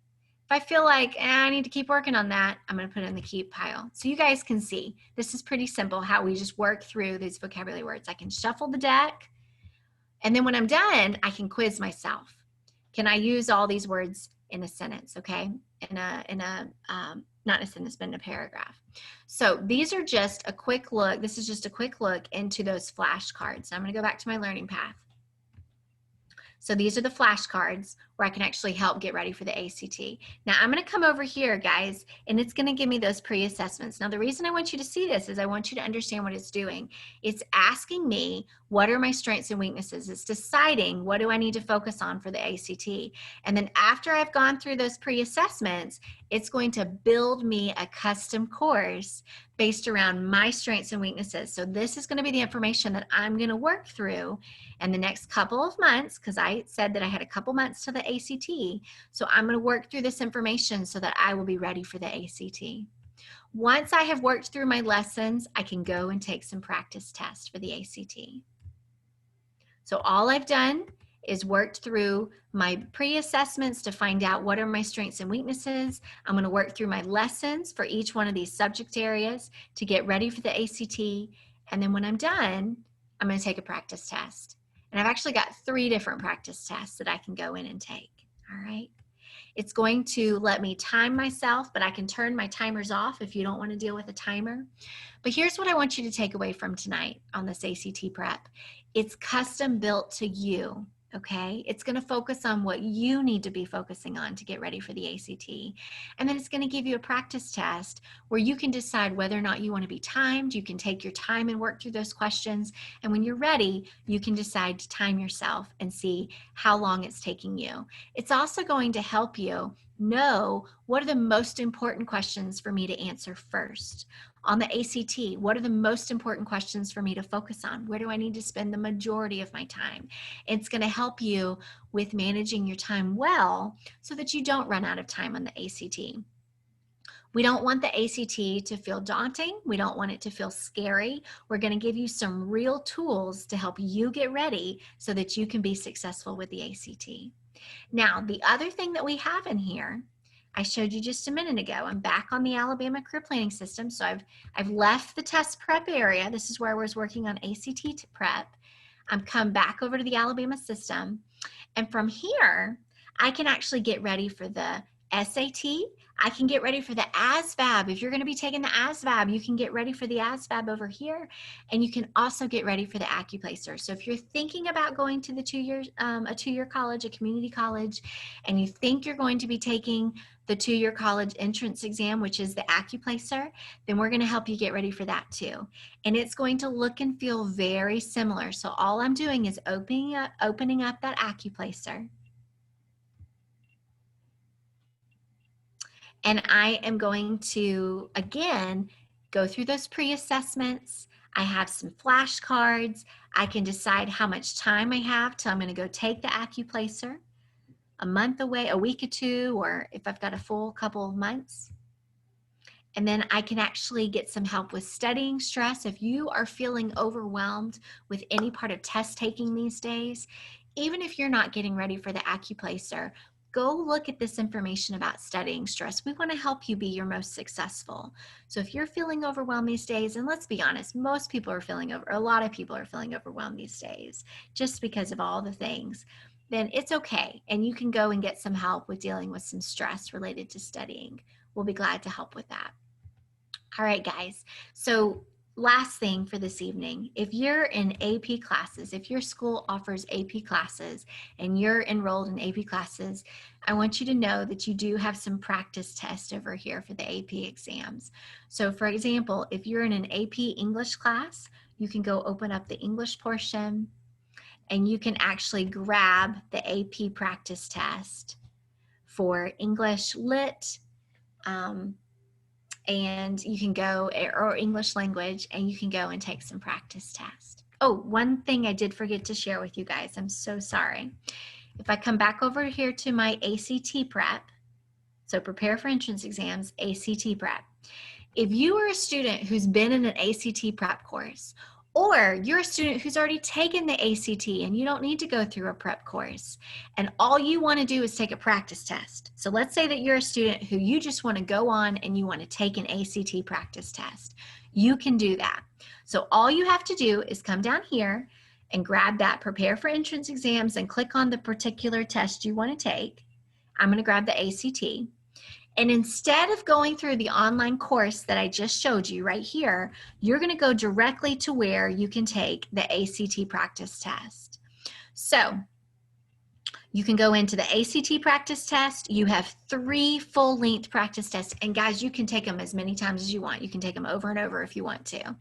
[SPEAKER 2] If I feel like I need to keep working on that, I'm going to put it in the Keep pile. So you guys can see, this is pretty simple how we just work through these vocabulary words. I can shuffle the deck, and then when I'm done, I can quiz myself. Can I use all these words in a sentence, okay? Not in a sentence, but in a paragraph. So these are just a quick look. This is just a quick look into those flashcards. So I'm going to go back to my learning path. So these are the flashcards where I can actually help get ready for the ACT. Now I'm going to come over here, guys, and it's going to give me those pre-assessments. Now the reason I want you to see this is I want you to understand what it's doing. It's asking me, what are my strengths and weaknesses? It's deciding what do I need to focus on for the ACT. And then after I've gone through those pre-assessments, it's going to build me a custom course based around my strengths and weaknesses. So this is going to be the information that I'm going to work through in the next couple of months, because I said that I had a couple months to the ACT. So I'm going to work through this information so that I will be ready for the ACT. Once I have worked through my lessons, I can go and take some practice tests for the ACT. So all I've done is worked through my pre-assessments to find out what are my strengths and weaknesses. I'm going to work through my lessons for each one of these subject areas to get ready for the ACT. And then when I'm done, I'm going to take a practice test. And I've actually got 3 different practice tests that I can go in and take. All right. It's going to let me time myself, but I can turn my timers off if you don't want to deal with a timer. But here's what I want you to take away from tonight on this ACT prep. It's custom built to you. Okay, it's going to focus on what you need to be focusing on to get ready for the ACT. And then it's going to give you a practice test where you can decide whether or not you want to be timed. You can take your time and work through those questions. And when you're ready, you can decide to time yourself and see how long it's taking you. It's also going to help you know what are the most important questions for me to answer first. On the ACT, what are the most important questions for me to focus on? Where do I need to spend the majority of my time? It's going to help you with managing your time well so that you don't run out of time on the ACT. We don't want the ACT to feel daunting. We don't want it to feel scary. We're going to give you some real tools to help you get ready so that you can be successful with the ACT. Now, the other thing that we have in here, I showed you just a minute ago. I'm back on the Alabama Career Planning System. So I've left the test prep area. This is where I was working on ACT prep. I'm come back over to the Alabama system. And from here, I can actually get ready for the SAT. I can get ready for the ASVAB. If you're going to be taking the ASVAB, you can get ready for the ASVAB over here. And you can also get ready for the AccuPlacer. So if you're thinking about going to the a two-year college, a community college, and you think you're going to be taking the two-year college entrance exam, which is the AccuPlacer, then we're going to help you get ready for that too. And it's going to look and feel very similar. So all I'm doing is opening up that AccuPlacer. And I am going to, again, go through those pre-assessments. I have some flashcards. I can decide how much time I have till I'm going to go take the AccuPlacer. A month away, a week or 2, or if I've got a full couple of months. And then I can actually get some help with studying stress. If you are feeling overwhelmed with any part of test taking these days, even if you're not getting ready for the AccuPlacer, go look at this information about studying stress. We want to help you be your most successful. So if you're feeling overwhelmed these days, and let's be honest, most people are a lot of people are feeling overwhelmed these days just because of all the things, then it's okay. And you can go and get some help with dealing with some stress related to studying. We'll be glad to help with that. All right, guys. So last thing for this evening, if you're in AP classes, if your school offers AP classes and you're enrolled in AP classes, I want you to know that you do have some practice tests over here for the AP exams. So for example, if you're in an AP English class, you can go open up the English portion and you can actually grab the AP practice test for English Lit, and you can go, or English language, and you can go and take some practice tests. Oh, one thing I did forget to share with you guys, I'm so sorry. If I come back over here to my ACT prep, so prepare for entrance exams, ACT prep. If you are a student who's been in an ACT prep course, or you're a student who's already taken the ACT and you don't need to go through a prep course, and all you want to do is take a practice test. So let's say that you're a student who you just want to go on and you want to take an ACT practice test. You can do that. So all you have to do is come down here and grab that prepare for entrance exams and click on the particular test you want to take. I'm going to grab the ACT. And instead of going through the online course that I just showed you right here, you're going to go directly to where you can take the ACT practice test. So You can go into the ACT practice test. You have 3 full-length practice tests. And guys, you can take them as many times as you want. You can take them over and over if you want to.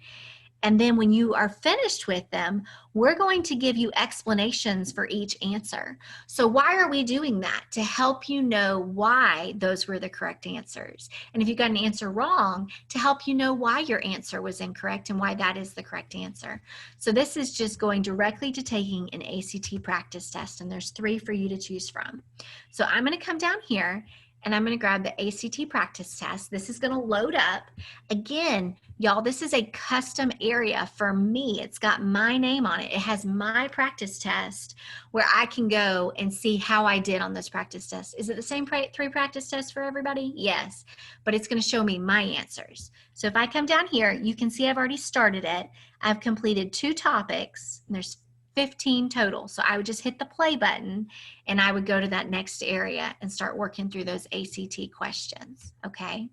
[SPEAKER 2] And then when you are finished with them, we're going to give you explanations for each answer. So why are we doing that? To help you know why those were the correct answers. And if you got an answer wrong, to help you know why your answer was incorrect and why that is the correct answer. So this is just going directly to taking an ACT practice test, and there's 3 for you to choose from. So I'm going to come down here and I'm going to grab the ACT practice test. This is going to load up. Again, y'all, this is a custom area for me. It's got my name on it. It has my practice test where I can go and see how I did on this practice test. Is it the same 3 practice tests for everybody? Yes, but it's going to show me my answers. So if I come down here, you can see I've already started it. I've completed 2 topics, and there's 15 total. So I would just hit the play button and I would go to that next area and start working through those ACT questions, okay?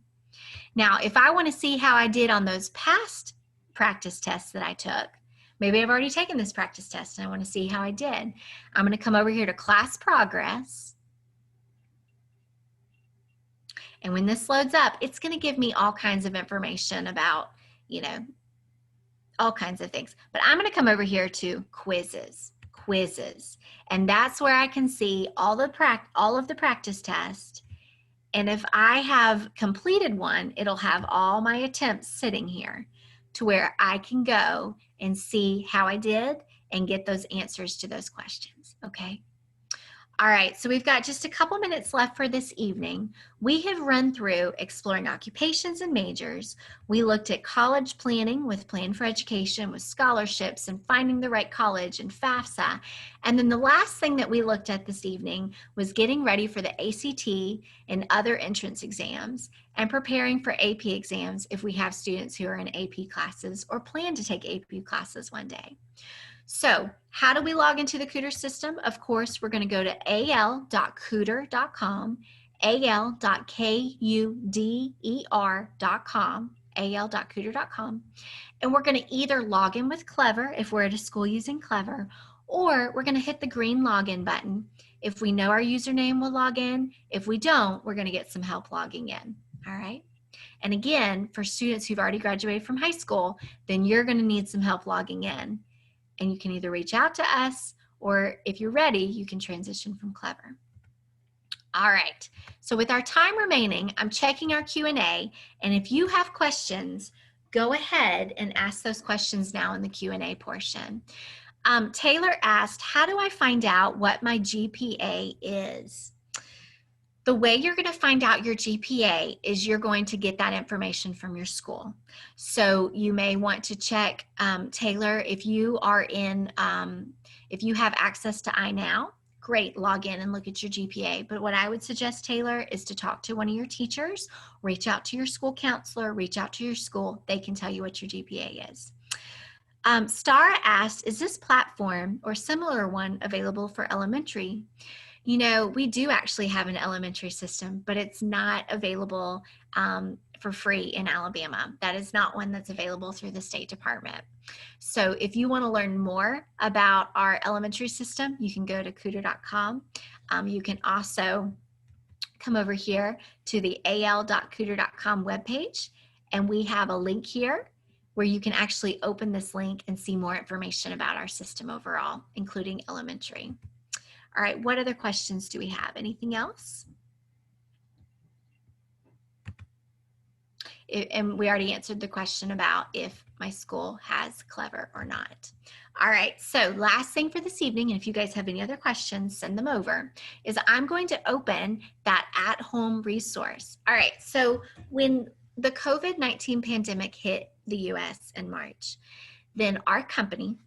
[SPEAKER 2] Now, if I want to see how I did on those past practice tests that I took, maybe I've already taken this practice test and I want to see how I did. I'm going to come over here to class progress. And when this loads up, it's going to give me all kinds of information about, you know, all kinds of things. But I'm going to come over here to quizzes. And that's where I can see all of the practice tests. And if I have completed one, it'll have all my attempts sitting here to where I can go and see how I did and get those answers to those questions, okay? All right, so we've got just a couple minutes left for this evening. We have run through exploring occupations and majors. We looked at college planning with Plan for Education, with scholarships and finding the right college and FAFSA. And then the last thing that we looked at this evening was getting ready for the ACT and other entrance exams and preparing for AP exams if we have students who are in AP classes or plan to take AP classes one day. So how do we log into the Kuder system? Of course, we're going to go to al.kuder.com, al.kuder.com, al.kuder.com, and we're going to either log in with Clever if we're at a school using Clever, or we're going to hit the green login button. If we know our username, we'll log in. If we don't, we're going to get some help logging in. All right. And again, for students who've already graduated from high school, then you're going to need some help logging in. And you can either reach out to us, or if you're ready, you can transition from Clever. All right, so with our time remaining, I'm checking our Q&A, and if you have questions, go ahead and ask those questions now in the Q&A portion. Taylor asked, how do I find out what my GPA is? The way you're going to find out your GPA is you're going to get that information from your school. So you may want to check, Taylor, if you are in, if you have access to iNow, great, log in and look at your GPA. But what I would suggest, Taylor, is to talk to one of your teachers, reach out to your school counselor, reach out to your school. They can tell you what your GPA is. Star asked, is this platform or similar one available for elementary? You know, we do actually have an elementary system, but it's not available for free in Alabama. That is not one that's available through the State Department. So if you want to learn more about our elementary system, you can go to kuder.com. You can also come over here to the al.kuder.com webpage, and we have a link here where you can actually open this link and see more information about our system overall, including elementary. All right, what other questions do we have? Anything else? And we already answered the question about if my school has Clever or not. All right, so last thing for this evening, and if you guys have any other questions, send them over, is I'm going to open that at-home resource. All right, so when the COVID-19 pandemic hit the US in March, then our company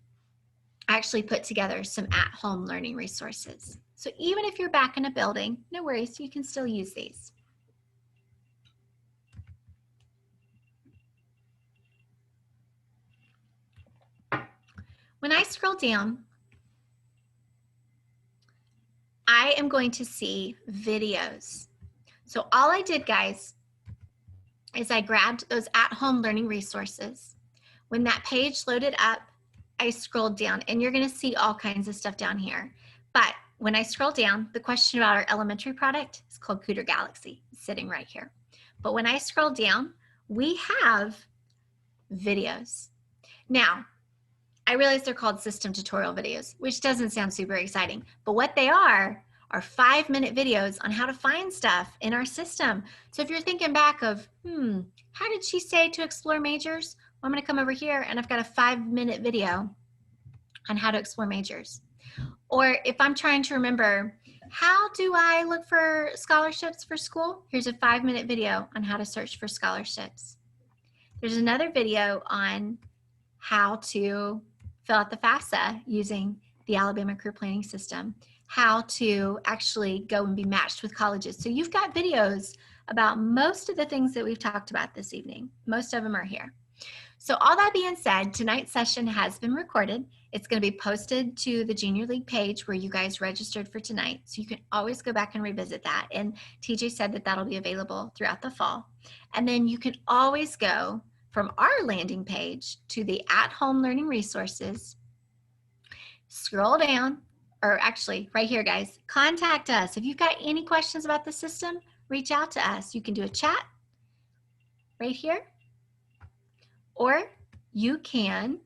[SPEAKER 2] actually put together some at-home learning resources. So even if you're back in a building, no worries, you can still use these. When I scroll down, I am going to see videos. So all I did, guys, is I grabbed those at-home learning resources. When that page loaded up, I scrolled down, and you're going to see all kinds of stuff down here. But when I scroll down, the question about our elementary product is called Kuder Galaxy. It's sitting right here. But when I scroll down, we have videos. Now, I realize they're called system tutorial videos, which doesn't sound super exciting, but what they are 5-minute videos on how to find stuff in our system. So if you're thinking back of, how did she say to explore majors? Well, I'm gonna come over here and I've got a 5-minute video on how to explore majors. Or if I'm trying to remember, how do I look for scholarships for school? Here's a 5-minute video on how to search for scholarships. There's another video on how to fill out the FAFSA using the Alabama Career Planning System, how to actually go and be matched with colleges. So you've got videos about most of the things that we've talked about this evening. Most of them are here. So all that being said, tonight's session has been recorded. It's going to be posted to the Junior League page where you guys registered for tonight. So you can always go back and revisit that. And TJ said that that'll be available throughout the fall. And then you can always go from our landing page to the at-home learning resources, scroll down, or actually right here, guys, contact us. If you've got any questions about the system, reach out to us. You can do a chat right here, or you can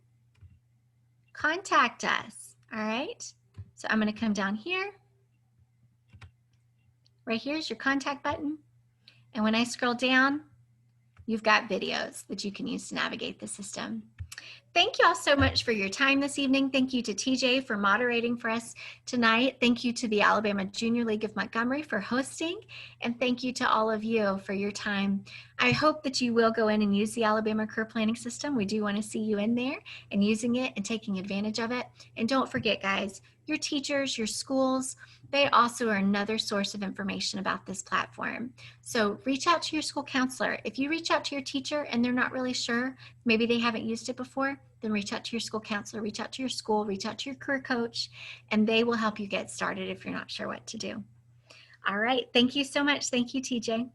[SPEAKER 2] contact us, all right? So I'm gonna come down here. Right here is your contact button. And when I scroll down, you've got videos that you can use to navigate the system. Thank you all so much for your time this evening. Thank you to TJ for moderating for us tonight. Thank you to the Alabama Junior League of Montgomery for hosting. And thank you to all of you for your time. I hope that you will go in and use the Alabama Career Planning System. We do want to see you in there and using it and taking advantage of it. And don't forget, guys, your teachers, your schools, they also are another source of information about this platform. So reach out to your school counselor. If you reach out to your teacher and they're not really sure, maybe they haven't used it before, then reach out to your school counselor, reach out to your school, reach out to your career coach, and they will help you get started if you're not sure what to do. All right, thank you so much. Thank you, TJ.